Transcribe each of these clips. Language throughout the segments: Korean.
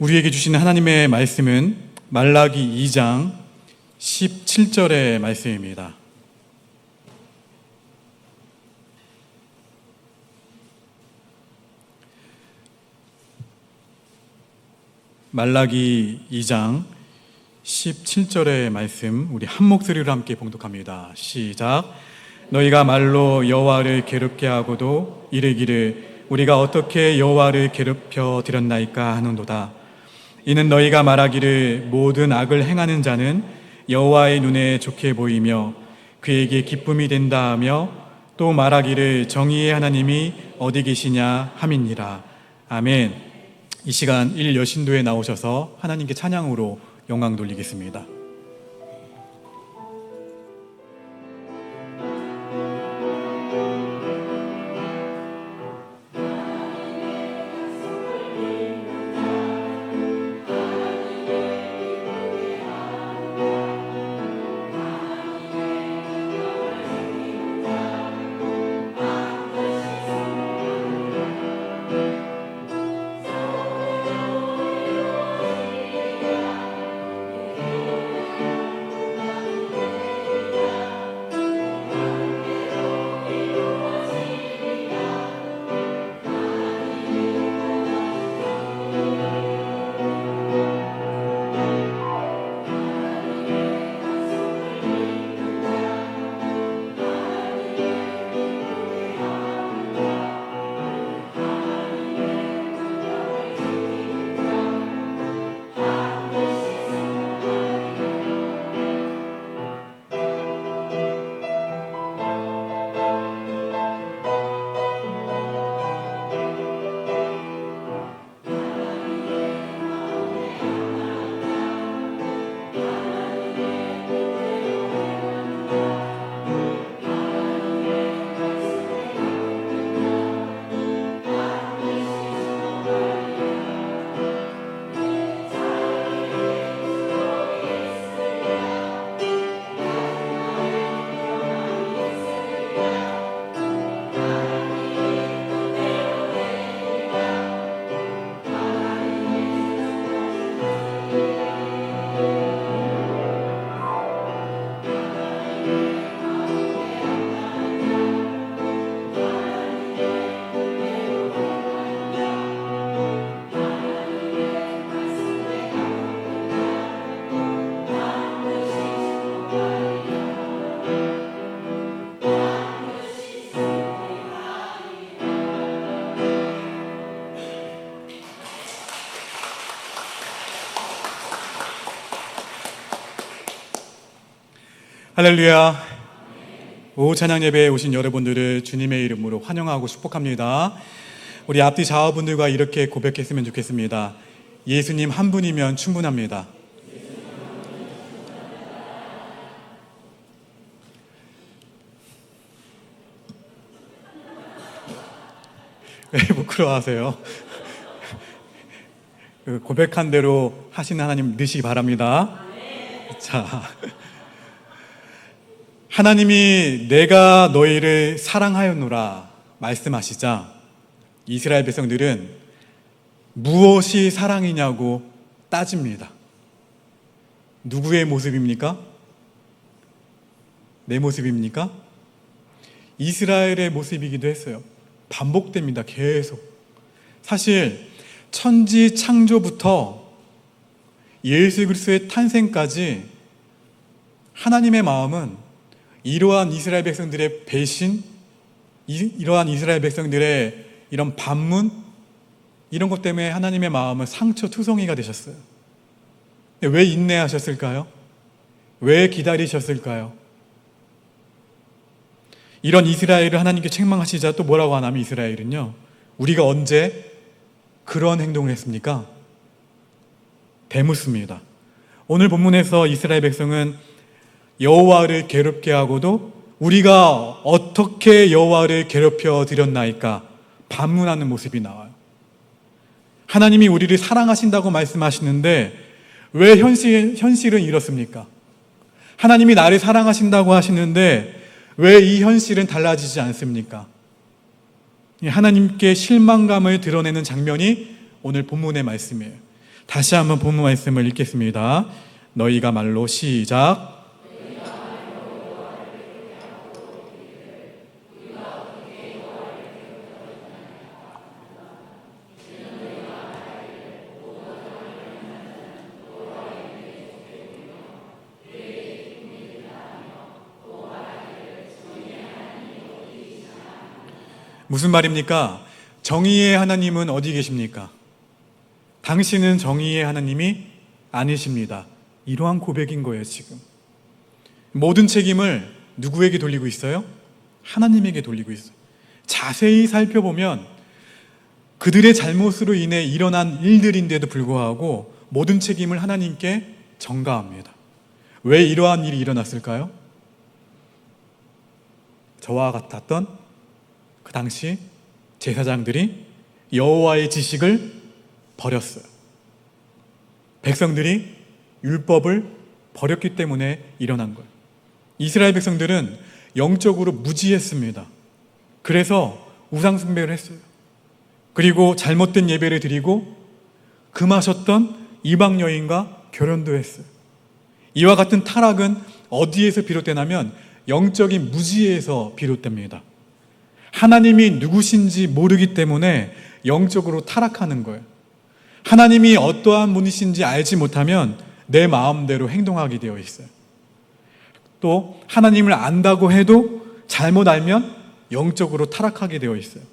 우리에게 주시는 하나님의 말씀은 말라기 2장 17절의 말씀입니다. 말라기 2장 17절의 말씀, 우리 한 목소리로 함께 봉독합니다. 시작. 너희가 말로 여호와를 괴롭게 하고도 이르기를 우리가 어떻게 여호와를 괴롭혀 드렸나이까 하는도다. 이는 너희가 말하기를 모든 악을 행하는 자는 여호와의 눈에 좋게 보이며 그에게 기쁨이 된다 하며 또 말하기를 정의의 하나님이 어디 계시냐 함이니라. 아멘. 이 시간 일 여신도에 나오셔서 하나님께 찬양으로 영광 돌리겠습니다. 할렐루야. 오후 찬양 예배에 오신 여러분들을 주님의 이름으로 환영하고 축복합니다. 우리 앞뒤 좌우분들과 이렇게 고백했으면 좋겠습니다. 예수님 한 분이면 충분합니다. 왜 부끄러워하세요? 고백한 대로 하시는 하나님 믿으시기 바랍니다. 자, 하나님이 내가 너희를 사랑하였노라 말씀하시자 이스라엘 백성들은 무엇이 사랑이냐고 따집니다. 누구의 모습입니까? 내 모습입니까? 이스라엘의 모습이기도 했어요. 반복됩니다. 계속. 사실 천지 창조부터 예수 그리스도의 탄생까지 하나님의 마음은 이러한 이스라엘 백성들의 배신, 이러한 이스라엘 백성들의 이런 반문, 이런 것 때문에 하나님의 마음은 상처투성이가 되셨어요. 왜 인내하셨을까요? 왜 기다리셨을까요? 이런 이스라엘을 하나님께 책망하시자 또 뭐라고 하냐면 이스라엘은요, 우리가 언제 그런 행동을 했습니까? 되묻습니다. 오늘 본문에서 이스라엘 백성은 여호와를 괴롭게 하고도 우리가 어떻게 여호와를 괴롭혀 드렸나이까 반문하는 모습이 나와요. 하나님이 우리를 사랑하신다고 말씀하시는데 왜 현실은 이렇습니까? 하나님이 나를 사랑하신다고 하시는데 왜 이 현실은 달라지지 않습니까? 하나님께 실망감을 드러내는 장면이 오늘 본문의 말씀이에요. 다시 한번 본문 말씀을 읽겠습니다. 너희가 말로 시작. 무슨 말입니까? 정의의 하나님은 어디 계십니까? 당신은 정의의 하나님이 아니십니다. 이러한 고백인 거예요, 지금. 모든 책임을 누구에게 돌리고 있어요? 하나님에게 돌리고 있어요. 자세히 살펴보면 그들의 잘못으로 인해 일어난 일들인데도 불구하고 모든 책임을 하나님께 전가합니다. 왜 이러한 일이 일어났을까요? 저와 같았던 그 당시 제사장들이 여호와의 지식을 버렸어요. 백성들이 율법을 버렸기 때문에 일어난 거예요. 이스라엘 백성들은 영적으로 무지했습니다. 그래서 우상 숭배를 했어요. 그리고 잘못된 예배를 드리고 금하셨던 이방 여인과 결혼도 했어요. 이와 같은 타락은 어디에서 비롯되냐면 영적인 무지에서 비롯됩니다. 하나님이 누구신지 모르기 때문에 영적으로 타락하는 거예요. 하나님이 어떠한 분이신지 알지 못하면 내 마음대로 행동하게 되어 있어요. 또 하나님을 안다고 해도 잘못 알면 영적으로 타락하게 되어 있어요.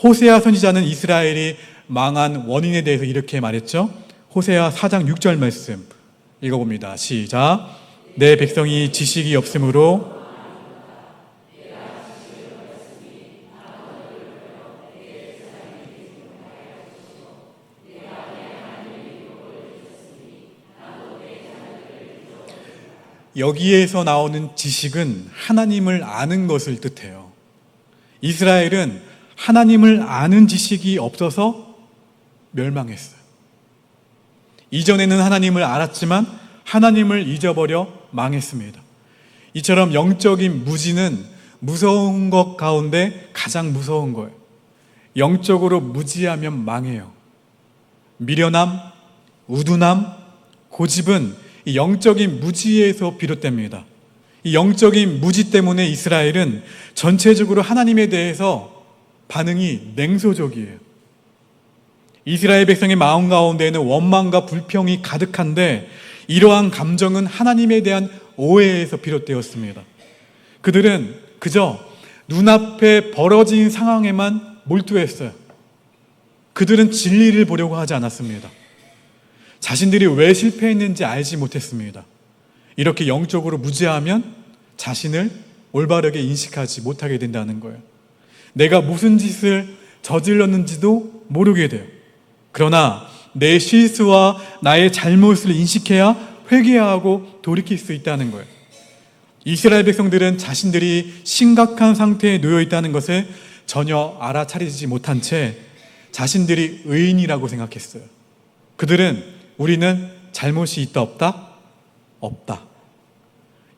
호세아 선지자는 이스라엘이 망한 원인에 대해서 이렇게 말했죠. 호세아 4장 6절 말씀 읽어봅니다. 시작. 내 백성이 지식이 없으므로 여기에서 나오는 지식은 하나님을 아는 것을 뜻해요. 이스라엘은 하나님을 아는 지식이 없어서 멸망했어요. 이전에는 하나님을 알았지만 하나님을 잊어버려 망했습니다. 이처럼 영적인 무지는 무서운 것 가운데 가장 무서운 거예요. 영적으로 무지하면 망해요. 미련함, 우둔함, 고집은 이 영적인 무지에서 비롯됩니다. 이 영적인 무지 때문에 이스라엘은 전체적으로 하나님에 대해서 반응이 냉소적이에요. 이스라엘 백성의 마음 가운데에는 원망과 불평이 가득한데 이러한 감정은 하나님에 대한 오해에서 비롯되었습니다. 그들은 그저 눈앞에 벌어진 상황에만 몰두했어요. 그들은 진리를 보려고 하지 않았습니다. 자신들이 왜 실패했는지 알지 못했습니다. 이렇게 영적으로 무지하면 자신을 올바르게 인식하지 못하게 된다는 거예요. 내가 무슨 짓을 저질렀는지도 모르게 돼요. 그러나 내 실수와 나의 잘못을 인식해야 회개하고 돌이킬 수 있다는 거예요. 이스라엘 백성들은 자신들이 심각한 상태에 놓여 있다는 것을 전혀 알아차리지 못한 채 자신들이 의인이라고 생각했어요. 그들은 우리는 잘못이 있다 없다? 없다.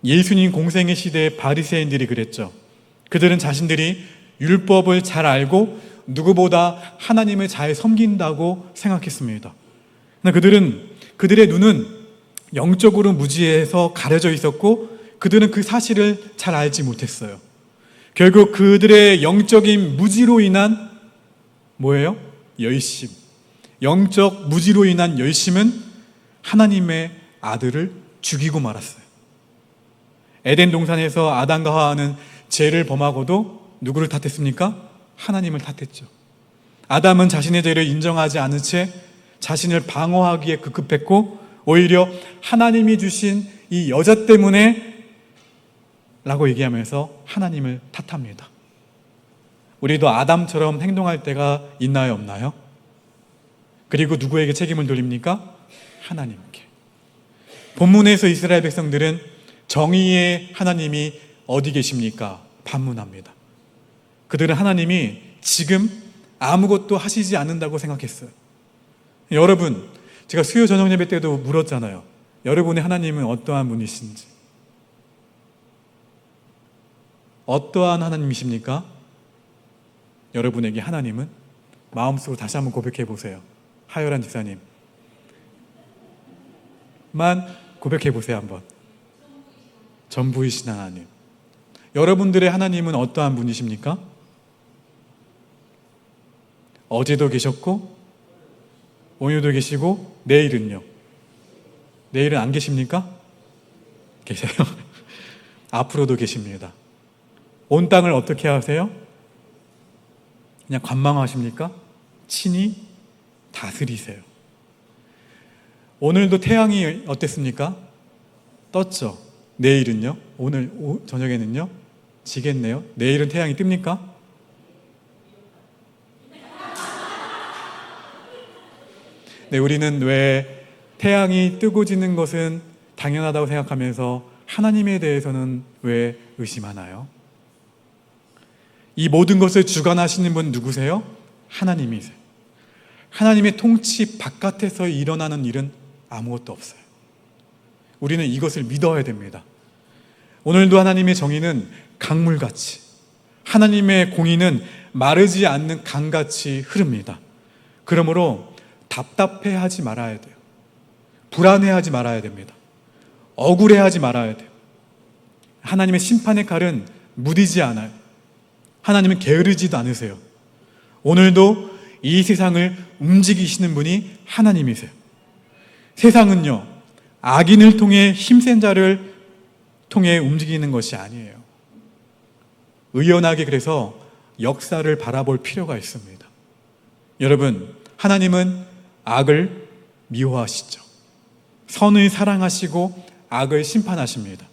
예수님 공생의 시대의 바리새인들이 그랬죠. 그들은 자신들이 율법을 잘 알고 누구보다 하나님을 잘 섬긴다고 생각했습니다. 그러나 그들의 눈은 영적으로 무지해서 가려져 있었고 그들은 그 사실을 잘 알지 못했어요. 결국 그들의 영적인 무지로 인한 뭐예요? 열심. 영적 무지로 인한 열심은 하나님의 아들을 죽이고 말았어요. 에덴 동산에서 아담과 하와는 죄를 범하고도 누구를 탓했습니까? 하나님을 탓했죠. 아담은 자신의 죄를 인정하지 않은 채 자신을 방어하기에 급급했고 오히려 하나님이 주신 이 여자 때문에 라고 얘기하면서 하나님을 탓합니다. 우리도 아담처럼 행동할 때가 있나요, 없나요? 그리고 누구에게 책임을 돌립니까? 하나님께. 본문에서 이스라엘 백성들은 정의의 하나님이 어디 계십니까? 반문합니다. 그들은 하나님이 지금 아무것도 하시지 않는다고 생각했어요. 여러분, 제가 수요 저녁 예배 때도 물었잖아요. 여러분의 하나님은 어떠한 분이신지. 어떠한 하나님이십니까? 여러분에게 하나님은 마음속으로 다시 한번 고백해 보세요. 하열한 집사님, 고백해 보세요 한번. 전부이신 하나님. 여러분들의 하나님은 어떠한 분이십니까? 어제도 계셨고 오늘도 계시고 내일은요? 내일은 안 계십니까? 계세요. 앞으로도 계십니다. 온 땅을 어떻게 하세요? 그냥 관망하십니까? 친히 다스리세요. 오늘도 태양이 어땠습니까? 떴죠. 내일은요? 오늘 저녁에는요? 지겠네요. 내일은 태양이 뜹니까? 네, 우리는 왜 태양이 뜨고 지는 것은 당연하다고 생각하면서 하나님에 대해서는 왜 의심하나요? 이 모든 것을 주관하시는 분 누구세요? 하나님이세요. 하나님의 통치 바깥에서 일어나는 일은 아무것도 없어요. 우리는 이것을 믿어야 됩니다. 오늘도 하나님의 정의는 강물같이, 하나님의 공의는 마르지 않는 강같이 흐릅니다. 그러므로 답답해하지 말아야 돼요. 불안해하지 말아야 됩니다. 억울해하지 말아야 돼요. 하나님의 심판의 칼은 무디지 않아요. 하나님은 게으르지도 않으세요. 오늘도 이 세상을 움직이시는 분이 하나님이세요. 세상은요, 악인을 통해 힘센 자를 통해 움직이는 것이 아니에요. 의연하게 그래서 역사를 바라볼 필요가 있습니다. 여러분, 하나님은 악을 미워하시죠. 선을 사랑하시고 악을 심판하십니다.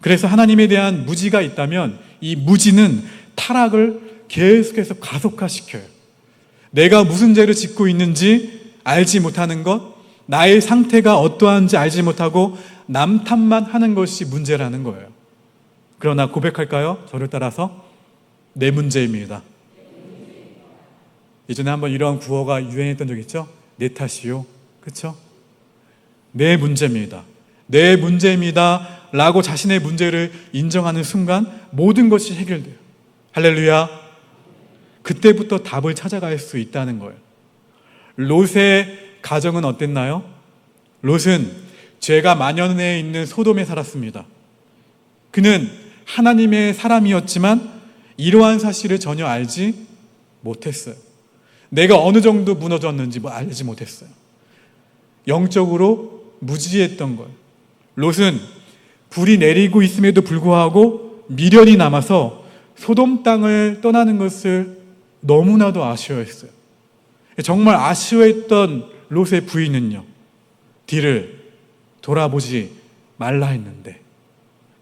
그래서 하나님에 대한 무지가 있다면 이 무지는 타락을 계속해서 가속화시켜요. 내가 무슨 죄를 짓고 있는지 알지 못하는 것, 나의 상태가 어떠한지 알지 못하고 남 탓만 하는 것이 문제라는 거예요. 그러나 고백할까요? 저를 따라서 내 문제입니다. 예전에 한번 이런 구호가 유행했던 적 있죠? 내 탓이요. 그렇죠? 내 문제입니다. 내 문제입니다 라고 자신의 문제를 인정하는 순간 모든 것이 해결돼요. 할렐루야. 그때부터 답을 찾아갈 수 있다는 거예요. 롯의 가정은 어땠나요? 롯은 죄가 만연해 있는 소돔에 살았습니다. 그는 하나님의 사람이었지만 이러한 사실을 전혀 알지 못했어요. 내가 어느 정도 무너졌는지 알지 못했어요. 영적으로 무지했던 거예요. 롯은 불이 내리고 있음에도 불구하고 미련이 남아서 소돔 땅을 떠나는 것을 너무나도 아쉬워했어요. 정말 아쉬워했던 롯의 부인은요, 뒤를 돌아보지 말라 했는데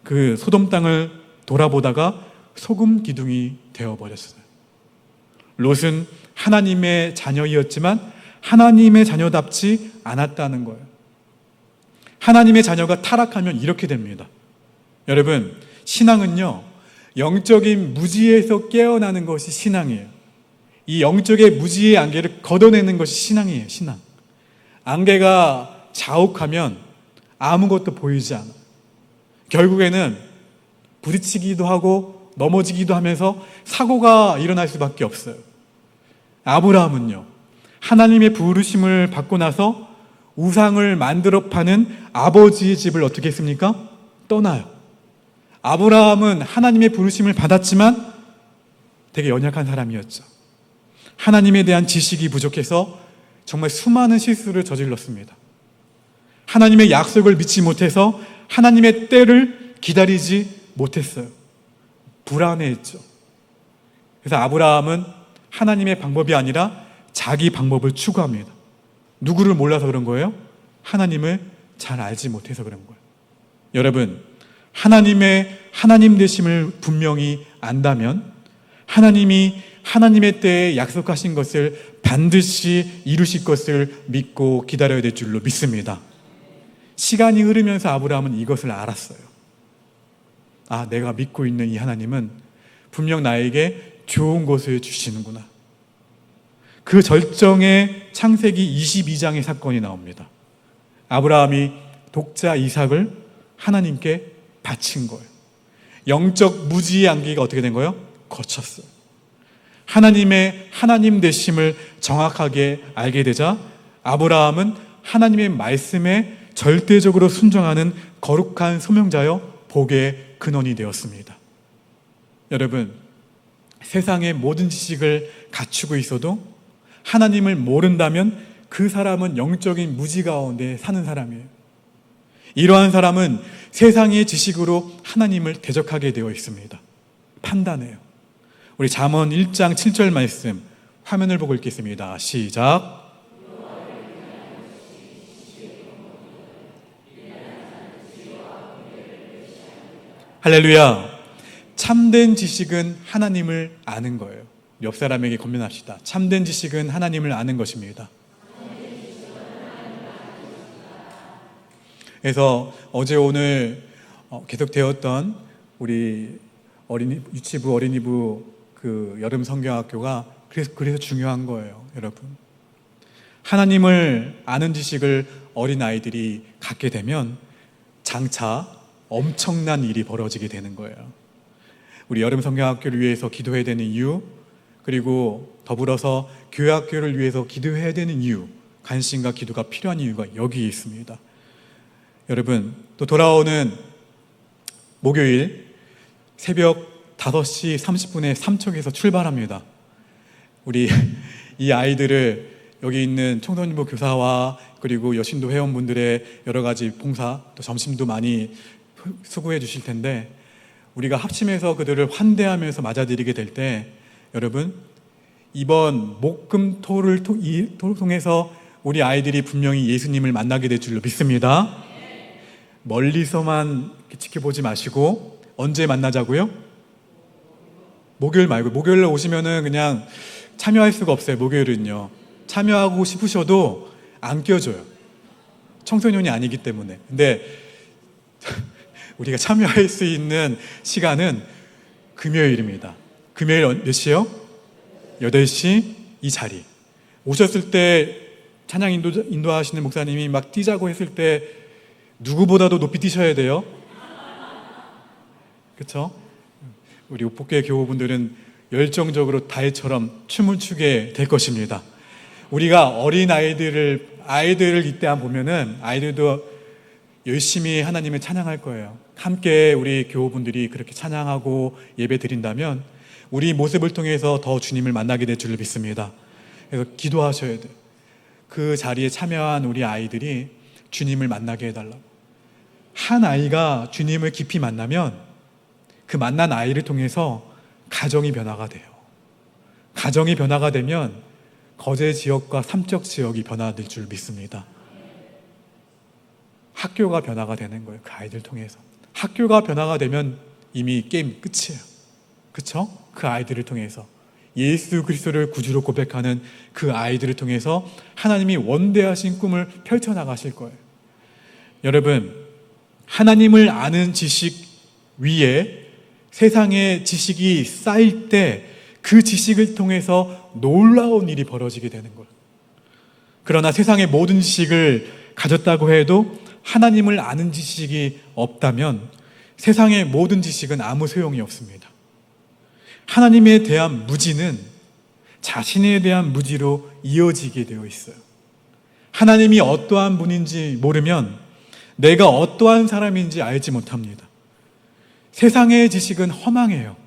그 소돔 땅을 돌아보다가 소금 기둥이 되어버렸어요. 롯은 하나님의 자녀이었지만 하나님의 자녀답지 않았다는 거예요. 하나님의 자녀가 타락하면 이렇게 됩니다. 여러분, 신앙은요, 영적인 무지에서 깨어나는 것이 신앙이에요. 이 영적의 무지의 안개를 걷어내는 것이 신앙이에요. 신앙. 안개가 자욱하면 아무것도 보이지 않아요. 결국에는 부딪히기도 하고 넘어지기도 하면서 사고가 일어날 수밖에 없어요. 아브라함은요, 하나님의 부르심을 받고 나서 우상을 만들어 파는 아버지의 집을 어떻게 했습니까? 떠나요. 아브라함은 하나님의 부르심을 받았지만 되게 연약한 사람이었죠. 하나님에 대한 지식이 부족해서 정말 수많은 실수를 저질렀습니다. 하나님의 약속을 믿지 못해서 하나님의 때를 기다리지 못했어요. 불안해했죠. 그래서 아브라함은 하나님의 방법이 아니라 자기 방법을 추구합니다. 누구를 몰라서 그런 거예요? 하나님을 잘 알지 못해서 그런 거예요. 여러분, 하나님 되심을 분명히 안다면 하나님이 하나님의 때에 약속하신 것을 반드시 이루실 것을 믿고 기다려야 될 줄로 믿습니다. 시간이 흐르면서 아브라함은 이것을 알았어요. 아, 내가 믿고 있는 이 하나님은 분명 나에게 좋은 것을 주시는구나. 그 절정의 창세기 22장의 사건이 나옵니다. 아브라함이 독자 이삭을 하나님께 바친 거예요. 영적 무지의 안개가 어떻게 된 거예요? 거쳤어요. 하나님의 하나님 되심을 정확하게 알게 되자 아브라함은 하나님의 말씀에 절대적으로 순종하는 거룩한 소명자여 복의 근원이 되었습니다. 여러분, 세상의 모든 지식을 갖추고 있어도 하나님을 모른다면 그 사람은 영적인 무지 가운데 사는 사람이에요. 이러한 사람은 세상의 지식으로 하나님을 대적하게 되어 있습니다. 판단해요. 우리 잠언 1장 7절 말씀 화면을 보고 읽겠습니다. 시작. 할렐루야. 참된 지식은 하나님을 아는 거예요. 옆 사람에게 권면합시다. 참된 지식은 하나님을 아는 것입니다. 그래서 어제 오늘 계속되었던 우리 유치부 어린이부 그 여름 성경학교가 그래서 중요한 거예요, 여러분. 하나님을 아는 지식을 어린 아이들이 갖게 되면 장차 엄청난 일이 벌어지게 되는 거예요. 우리 여름 성경학교를 위해서 기도해야 되는 이유, 그리고 더불어서 교회학교를 위해서 기도해야 되는 이유, 관심과 기도가 필요한 이유가 여기에 있습니다. 여러분, 또 돌아오는 목요일 새벽 5시 30분에 삼척에서 출발합니다. 우리 이 아이들을 여기 있는 청소년부 교사와 그리고 여신도 회원분들의 여러 가지 봉사, 또 점심도 많이 수고해 주실 텐데, 우리가 합심해서 그들을 환대하면서 맞아들이게 될 때, 여러분, 이번 목금토를 통해서 우리 아이들이 분명히 예수님을 만나게 될 줄로 믿습니다. 멀리서만 지켜보지 마시고 언제 만나자고요? 목요일 말고, 목요일에 오시면은 그냥 참여할 수가 없어요. 목요일은요, 참여하고 싶으셔도 안 껴줘요. 청소년이 아니기 때문에. 근데 우리가 참여할 수 있는 시간은 금요일입니다. 금요일 몇 시요? 8시 이 자리. 오셨을 때 찬양 인도하시는 목사님이 막 뛰자고 했을 때 누구보다도 높이 뛰셔야 돼요. 그렇죠? 우리 옥복교회 교우분들은 열정적으로 다혜처럼 춤을 추게 될 것입니다. 우리가 어린 아이들을 이때 보면은 아이들도 열심히 하나님을 찬양할 거예요. 함께 우리 교우분들이 그렇게 찬양하고 예배 드린다면 우리 모습을 통해서 더 주님을 만나게 될 줄을 믿습니다. 그래서 기도하셔야 돼요. 그 자리에 참여한 우리 아이들이 주님을 만나게 해달라고. 한 아이가 주님을 깊이 만나면 그 만난 아이를 통해서 가정이 변화가 돼요. 가정이 변화가 되면 거제 지역과 삼척 지역이 변화될 줄 믿습니다. 학교가 변화가 되는 거예요. 그 아이들 통해서. 학교가 변화가 되면 이미 게임 끝이에요. 그렇죠? 그 아이들을 통해서 예수 그리스도를 구주로 고백하는 그 아이들을 통해서 하나님이 원대하신 꿈을 펼쳐나가실 거예요. 여러분, 하나님을 아는 지식 위에 세상의 지식이 쌓일 때 그 지식을 통해서 놀라운 일이 벌어지게 되는 거예요. 그러나 세상의 모든 지식을 가졌다고 해도 하나님을 아는 지식이 없다면 세상의 모든 지식은 아무 소용이 없습니다. 하나님에 대한 무지는 자신에 대한 무지로 이어지게 되어 있어요. 하나님이 어떠한 분인지 모르면 내가 어떠한 사람인지 알지 못합니다. 세상의 지식은 허망해요.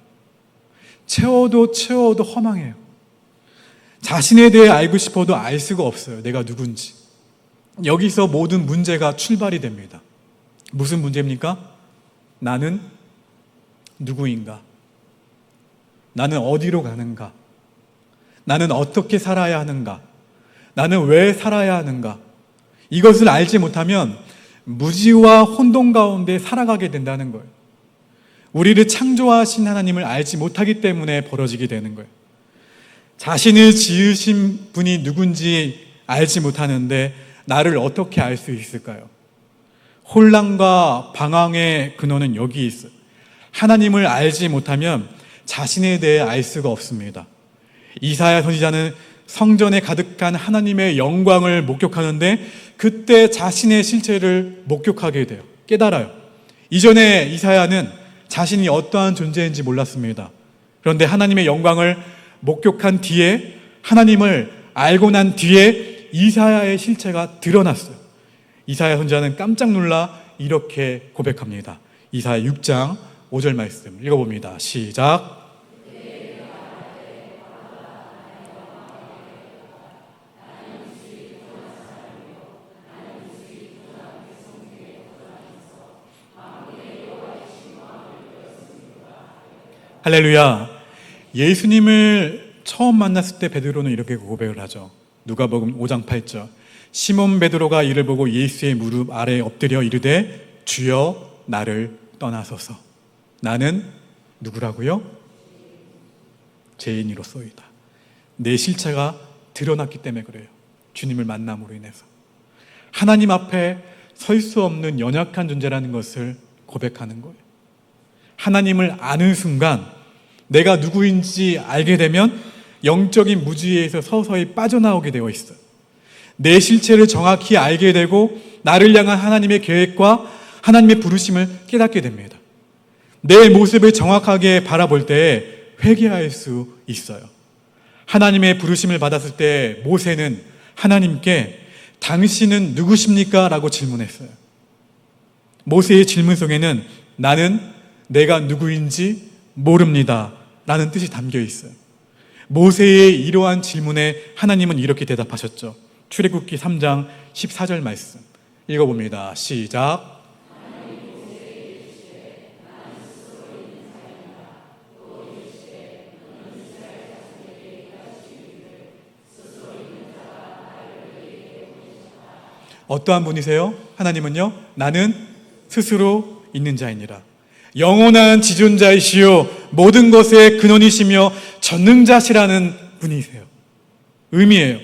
채워도 허망해요. 자신에 대해 알고 싶어도 알 수가 없어요. 내가 누군지. 여기서 모든 문제가 출발이 됩니다. 무슨 문제입니까? 나는 누구인가? 나는 어디로 가는가? 나는 어떻게 살아야 하는가? 나는 왜 살아야 하는가? 이것을 알지 못하면 무지와 혼돈 가운데 살아가게 된다는 거예요. 우리를 창조하신 하나님을 알지 못하기 때문에 벌어지게 되는 거예요. 자신을 지으신 분이 누군지 알지 못하는데 나를 어떻게 알 수 있을까요? 혼란과 방황의 근원은 여기 있어요. 하나님을 알지 못하면 자신에 대해 알 수가 없습니다. 이사야 선지자는 성전에 가득한 하나님의 영광을 목격하는데 그때 자신의 실체를 목격하게 돼요. 깨달아요. 이전에 이사야는 자신이 어떠한 존재인지 몰랐습니다. 그런데 하나님의 영광을 목격한 뒤에, 하나님을 알고 난 뒤에 이사야의 실체가 드러났어요. 이사야 선지자는 깜짝 놀라 이렇게 고백합니다. 이사야 6장 5절 말씀 읽어봅니다. 시작. 할렐루야. 예수님을 처음 만났을 때 베드로는 이렇게 고백을 하죠. 누가복음 5장 8절. 시몬 베드로가 이를 보고 예수의 무릎 아래에 엎드려 이르되 주여 나를 떠나소서. 나는 누구라고요? 죄인이로소이다. 내 실체가 드러났기 때문에 그래요. 주님을 만남으로 인해서. 하나님 앞에 설 수 없는 연약한 존재라는 것을 고백하는 거예요. 하나님을 아는 순간 내가 누구인지 알게 되면 영적인 무지에서 서서히 빠져나오게 되어 있어요. 내 실체를 정확히 알게 되고 나를 향한 하나님의 계획과 하나님의 부르심을 깨닫게 됩니다. 내 모습을 정확하게 바라볼 때 회개할 수 있어요. 하나님의 부르심을 받았을 때 모세는 하나님께 당신은 누구십니까? 라고 질문했어요. 모세의 질문 속에는 나는 내가 누구인지 모릅니다 라는 뜻이 담겨 있어요. 모세의 이러한 질문에 하나님은 이렇게 대답하셨죠. 출애굽기 3장 14절 말씀 읽어봅니다. 시작. 어떠한 분이세요? 하나님은요, 나는 스스로 있는 자이니라. 영원한 지존자이시요 모든 것의 근원이시며 전능자시라는 분이세요. 의미예요.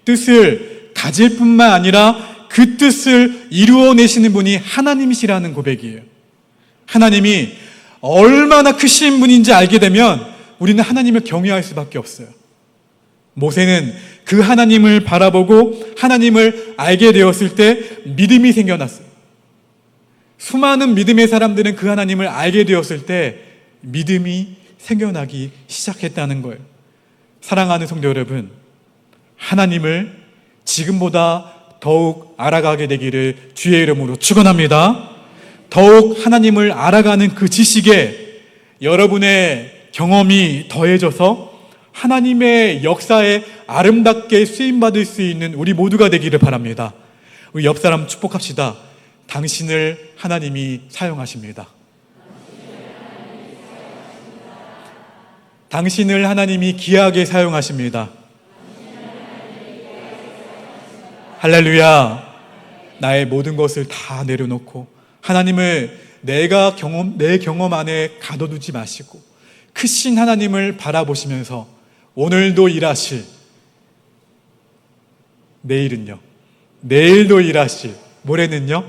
뜻을 가질 뿐만 아니라 그 뜻을 이루어내시는 분이 하나님이시라는 고백이에요. 하나님이 얼마나 크신 분인지 알게 되면 우리는 하나님을 경외할 수밖에 없어요. 모세는 그 하나님을 바라보고 하나님을 알게 되었을 때 믿음이 생겨났어요. 수많은 믿음의 사람들은 그 하나님을 알게 되었을 때 믿음이 생겨나기 시작했다는 거예요. 사랑하는 성도 여러분, 하나님을 지금보다 더욱 알아가게 되기를 주의 이름으로 축원합니다. 더욱 하나님을 알아가는 그 지식에 여러분의 경험이 더해져서 하나님의 역사에 아름답게 쓰임받을 수 있는 우리 모두가 되기를 바랍니다. 우리 옆 사람 축복합시다. 당신을 하나님이 사용하십니다. 당신을 하나님이 귀하게 사용하십니다. 할렐루야. 나의 모든 것을 다 내려놓고 하나님을 내 경험 안에 가둬두지 마시고 크신 하나님을 바라보시면서 오늘도 일하실, 내일은요, 내일도 일하실, 모레는요,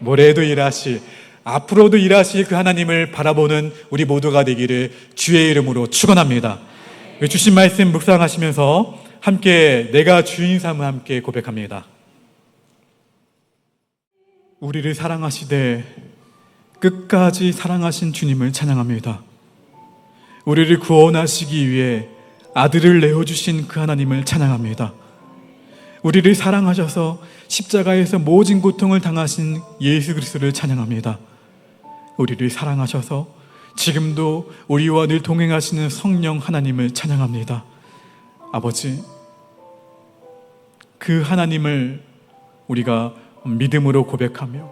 모레도 일하실, 앞으로도 일하실 그 하나님을 바라보는 우리 모두가 되기를 주의 이름으로 축원합니다. 주신 말씀 묵상하시면서 함께 내가 주인 삼을 함께 고백합니다. 우리를 사랑하시되 끝까지 사랑하신 주님을 찬양합니다. 우리를 구원하시기 위해 아들을 내어주신 그 하나님을 찬양합니다. 우리를 사랑하셔서 십자가에서 모진 고통을 당하신 예수 그리스도를 찬양합니다. 우리를 사랑하셔서 지금도 우리와 늘 동행하시는 성령 하나님을 찬양합니다. 아버지, 그 하나님을 우리가 믿음으로 고백하며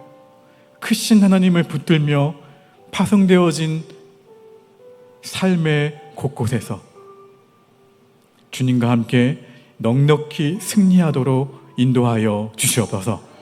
크신 하나님을 붙들며 파송되어진 삶의 곳곳에서 주님과 함께 넉넉히 승리하도록 인도하여 주시옵소서.